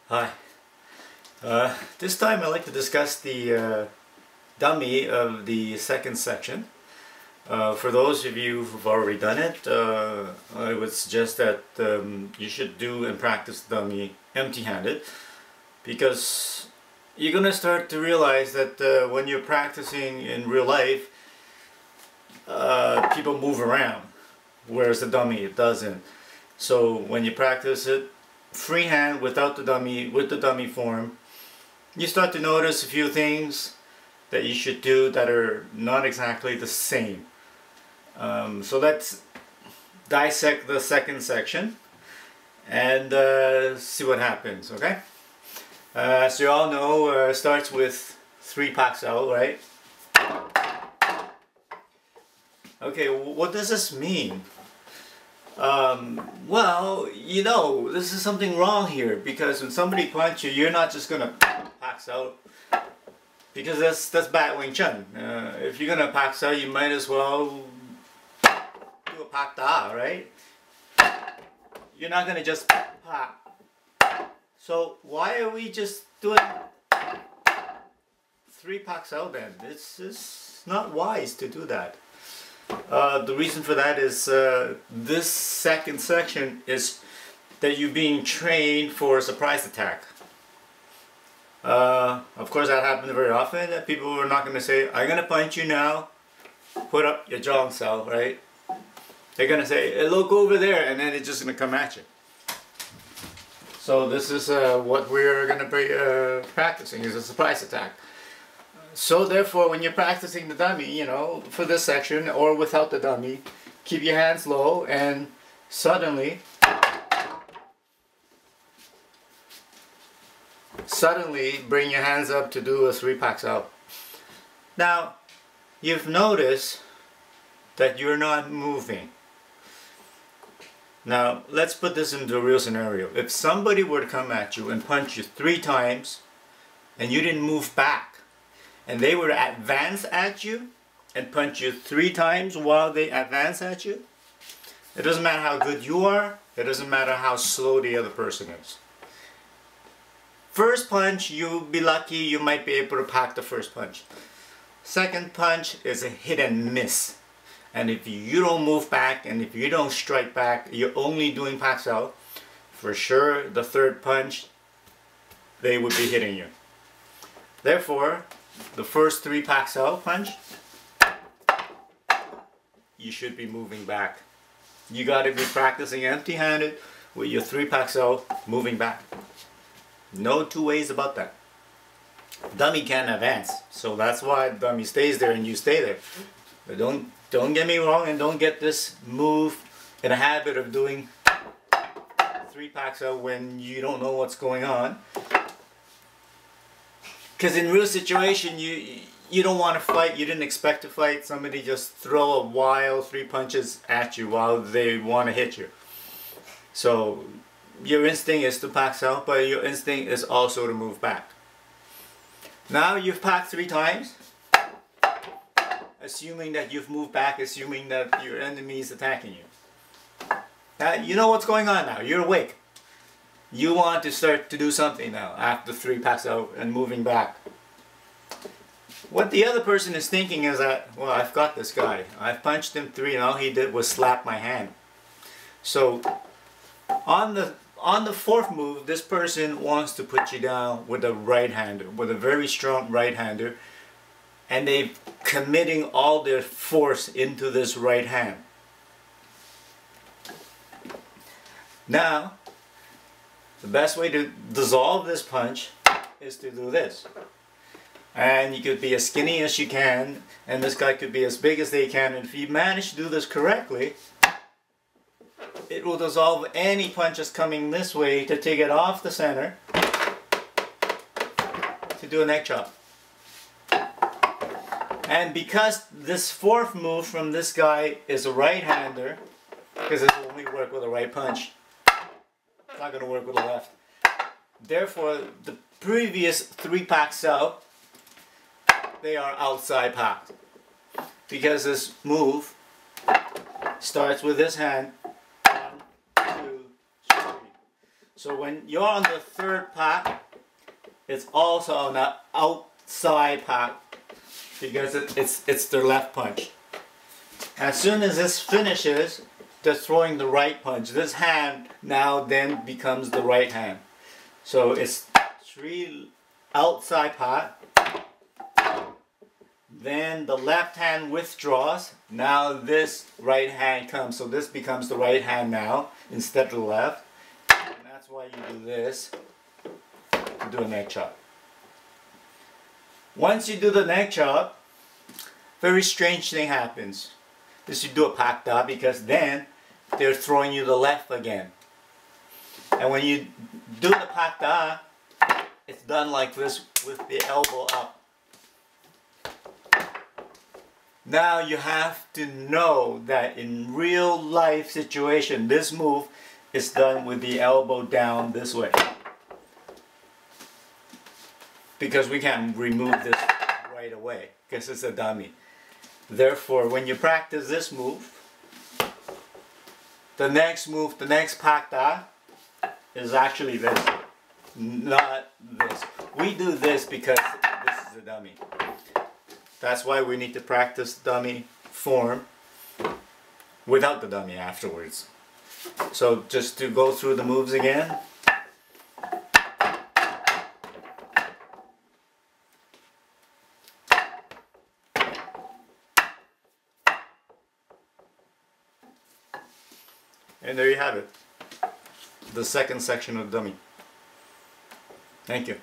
Hi. This time I'd like to discuss the dummy of the second section. For those of you who've already done it, I would suggest that you should do and practice dummy empty-handed, because you're going to start to realize that when you're practicing in real life, people move around, whereas the dummy, it doesn't. So when you practice it freehand without the dummy, with the dummy form, you start to notice a few things that you should do that are not exactly the same. So let's dissect the second section and see what happens, okay? As you all know, it starts with 3 packs out, right? Okay, what does this mean? Well, you know, this is something wrong here, because when somebody punches you, you're not just gonna pass out, because that's bad Wing Chun. If you're gonna pass out, you might as well do a pak da, right? You're not gonna just pak. So why are we just doing 3 packs out then? It's not wise to do that. The reason for that is this second section is that you're being trained for a surprise attack. Of course, that happens very often, that people are not going to say, I'm going to punch you now, put up your jaw cell, right? They're going to say, hey, look over there, and then it's just going to come at you. So this is what we're going to be practicing, is a surprise attack. So therefore, when you're practicing the dummy, you know, for this section or without the dummy, keep your hands low and suddenly bring your hands up to do a 3 packs out. Now, you've noticed that you're not moving. Now, let's put this into a real scenario. If somebody were to come at you and punch you 3 times and you didn't move back, and they were to advance at you and punch you 3 times while they advance at you, it doesn't matter how good you are, it doesn't matter how slow the other person is. First punch, you'll be lucky, you might be able to pack the first punch. Second punch is a hit and miss. And if you don't move back and if you don't strike back, you're only doing packs out, for sure the third punch, they would be hitting you. Therefore, the first 3 packs out punch, you should be moving back. You got to be practicing empty-handed with your 3 packs out, moving back. No 2 ways about that. Dummy can't advance, so that's why dummy stays there and you stay there. But don't get me wrong, and don't get this move in a habit of doing 3 packs out when you don't know what's going on. Because in real situation, you don't want to fight, you didn't expect to fight, somebody just throw a wild 3 punches at you while they want to hit you. So your instinct is to pack out, but your instinct is also to move back. Now you've packed 3 times, assuming that you've moved back, assuming that your enemy is attacking you. Now you know what's going on now, you're awake. You want to start to do something now after 3 packs out and moving back. What the other person is thinking is that, well, I've got this guy. I've punched him 3 and all he did was slap my hand. So on the 4th move, this person wants to put you down with a right-hander, with a very strong right-hander, and they're committing all their force into this right hand. Now, the best way to dissolve this punch is to do this. And you could be as skinny as you can, and this guy could be as big as they can, and if you manage to do this correctly, it will dissolve any punches coming this way to take it off the center to do a neck chop. And because this 4th move from this guy is a right-hander, because it will only work with a right punch, it's not going to work with the left. Therefore, the previous 3 packs out, they are outside packs. Because this move starts with this hand. 1, 2, 3. So when you're on the third pack, it's also on the outside pack because it's the left punch. As soon as this finishes, just throwing the right punch, this hand now then becomes the right hand. So it's 3 outside pack. Then the left hand withdraws. Now this right hand comes. So this becomes the right hand now instead of the left. And that's why you do this to do a neck chop. Once you do the neck chop, very strange thing happens. This you do a pak da because then they're throwing you the left again. And when you do the pak da, it's done like this with the elbow up. Now you have to know that in real life situation, this move is done with the elbow down this way. Because we can't remove this right away, because it's a dummy. Therefore, when you practice this move, the next move, the next pak da, is actually this, not this. We do this because this is a dummy. That's why we need to practice dummy form without the dummy afterwards. So just to go through the moves again. And there you have it. The second section of dummy. Thank you.